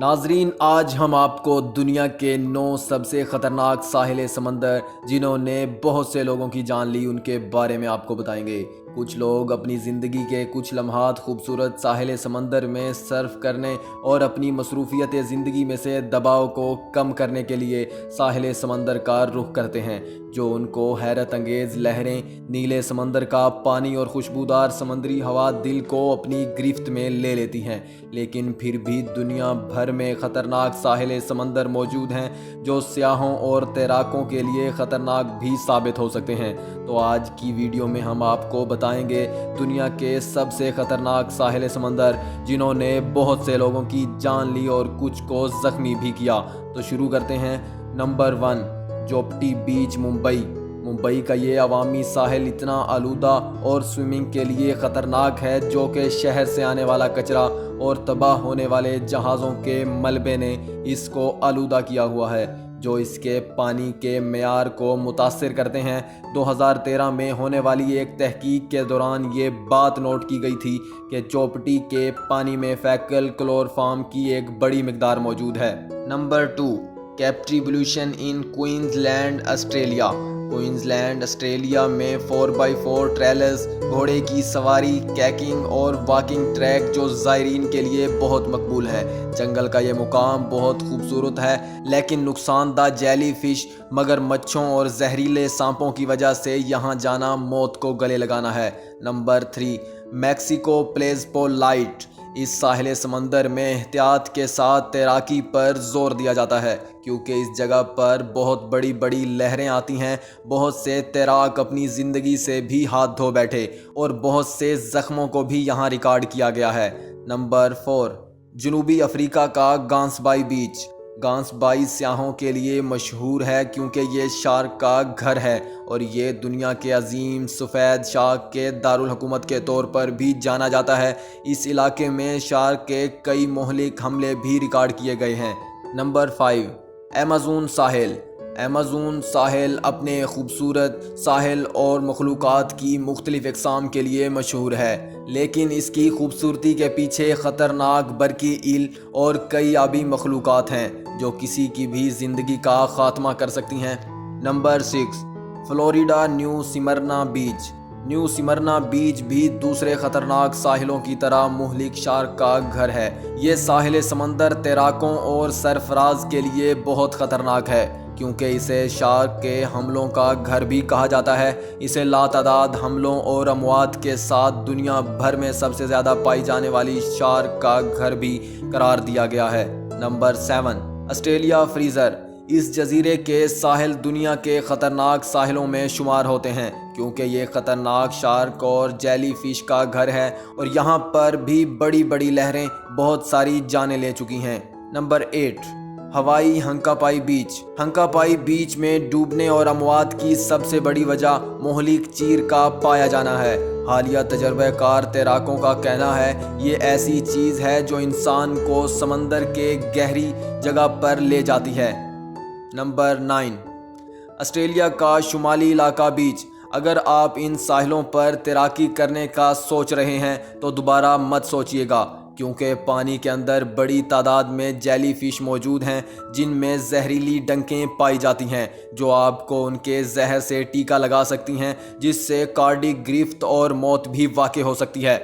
ناظرین، آج ہم آپ کو دنیا کے 9 سب سے خطرناک ساحل سمندر جنہوں نے بہت سے لوگوں کی جان لی ان کے بارے میں آپ کو بتائیں گے۔ کچھ لوگ اپنی زندگی کے کچھ لمحات خوبصورت ساحل سمندر میں صرف کرنے اور اپنی مصروفیت زندگی میں سے دباؤ کو کم کرنے کے لیے ساحل سمندر کا رخ کرتے ہیں، جو ان کو حیرت انگیز لہریں، نیلے سمندر کا پانی اور خوشبودار سمندری ہوا دل کو اپنی گرفت میں لے لیتی ہیں۔ لیکن پھر بھی دنیا بھر میں خطرناک ساحل سمندر موجود ہیں جو سیاحوں اور تیراکوں کے لیے خطرناک بھی ثابت ہو سکتے ہیں۔ تو آج کی ویڈیو میں ہم آپ کو بتائیں گے دنیا کے سب سے خطرناک ساحل سمندر جنہوں نے بہت سے لوگوں کی جان لی اور کچھ کو زخمی بھی کیا۔ تو شروع کرتے ہیں۔ نمبر 1، جوپٹی بیچ، ممبئی۔ ممبئی کا یہ عوامی ساحل اتنا آلودہ اور سوئمنگ کے لیے خطرناک ہے جو کہ شہر سے آنے والا کچرا اور تباہ ہونے والے جہازوں کے ملبے نے اس کو آلودہ کیا ہوا ہے، جو اس کے پانی کے معیار کو متاثر کرتے ہیں۔ 2013 میں ہونے والی ایک تحقیق کے دوران یہ بات نوٹ کی گئی تھی کہ چوپٹی کے پانی میں فیکل کلورفارم کی ایک بڑی مقدار موجود ہے۔ Number 2، Cape Tribulation in Queensland, Australia. Queensland, Australia میں 4x4 ٹریلز، گھوڑے کی سواری، کیکنگ اور واکنگ ٹریک جو زائرین کے لیے بہت مقبول ہے۔ جنگل کا یہ مقام بہت خوبصورت ہے لیکن نقصان دہ جیلی فش، مگرمچھوں اور زہریلے سانپوں کی وجہ سے یہاں جانا موت کو گلے لگانا ہے۔ Number 3، Mexico Playa Zipolite. اس ساحل سمندر میں احتیاط کے ساتھ تیراکی پر زور دیا جاتا ہے کیونکہ اس جگہ پر بہت بڑی بڑی لہریں آتی ہیں۔ بہت سے تیراک اپنی زندگی سے بھی ہاتھ دھو بیٹھے اور بہت سے زخموں کو بھی یہاں ریکارڈ کیا گیا ہے۔ نمبر 4، جنوبی افریقہ کا گانس بائی بیچ۔ گانس بائی سیاحوں کے لیے مشہور ہے کیونکہ یہ شارک کا گھر ہے اور یہ دنیا کے عظیم سفید شارک کے دارالحکومت کے طور پر بھی جانا جاتا ہے۔ اس علاقے میں شارک کے کئی مہلک حملے بھی ریکارڈ کیے گئے ہیں۔ نمبر 5، ایمیزون ساحل۔ ایمیزون ساحل اپنے خوبصورت ساحل اور مخلوقات کی مختلف اقسام کے لیے مشہور ہے، لیکن اس کی خوبصورتی کے پیچھے خطرناک برقی ایل اور کئی آبی مخلوقات ہیں جو کسی کی بھی زندگی کا خاتمہ کر سکتی ہیں۔ نمبر 6، فلوریڈا نیو سمرنا بیچ۔ نیو سمرنا بیچ بھی دوسرے خطرناک ساحلوں کی طرح مہلک شارک کا گھر ہے۔ یہ ساحل سمندر تیراکوں اور سرفراز کے لیے بہت خطرناک ہے کیونکہ اسے شارک کے حملوں کا گھر بھی کہا جاتا ہے۔ اسے لاتعداد حملوں اور اموات کے ساتھ دنیا بھر میں سب سے زیادہ پائی جانے والی شارک کا گھر بھی قرار دیا گیا ہے۔ Number 7، Australia freezer. اس جزیرے کے ساحل دنیا کے خطرناک ساحلوں میں شمار ہوتے ہیں کیونکہ یہ خطرناک شارک اور جیلی فش کا گھر ہے اور یہاں پر بھی بڑی بڑی لہریں بہت ساری جانیں لے چکی ہیں۔ نمبر 8، ہوائی ہنکاپائی بیچ۔ ہنکاپائی بیچ میں ڈوبنے اور اموات کی سب سے بڑی وجہ مہلک چیر کا پایا جانا ہے۔ حالیہ تجربہ کار تیراکوں کا کہنا ہے یہ ایسی چیز ہے جو انسان کو سمندر کے گہری جگہ پر لے جاتی ہے۔ نمبر 9، آسٹریلیا کا شمالی علاقہ بیچ۔ اگر آپ ان ساحلوں پر تیراکی کرنے کا سوچ رہے ہیں تو دوبارہ مت سوچیے گا کیونکہ پانی کے اندر بڑی تعداد میں جیلی فش موجود ہیں جن میں زہریلی ڈنکیں پائی جاتی ہیں جو آپ کو ان کے زہر سے ٹیکا لگا سکتی ہیں، جس سے کارڈک گرفت اور موت بھی واقع ہو سکتی ہے۔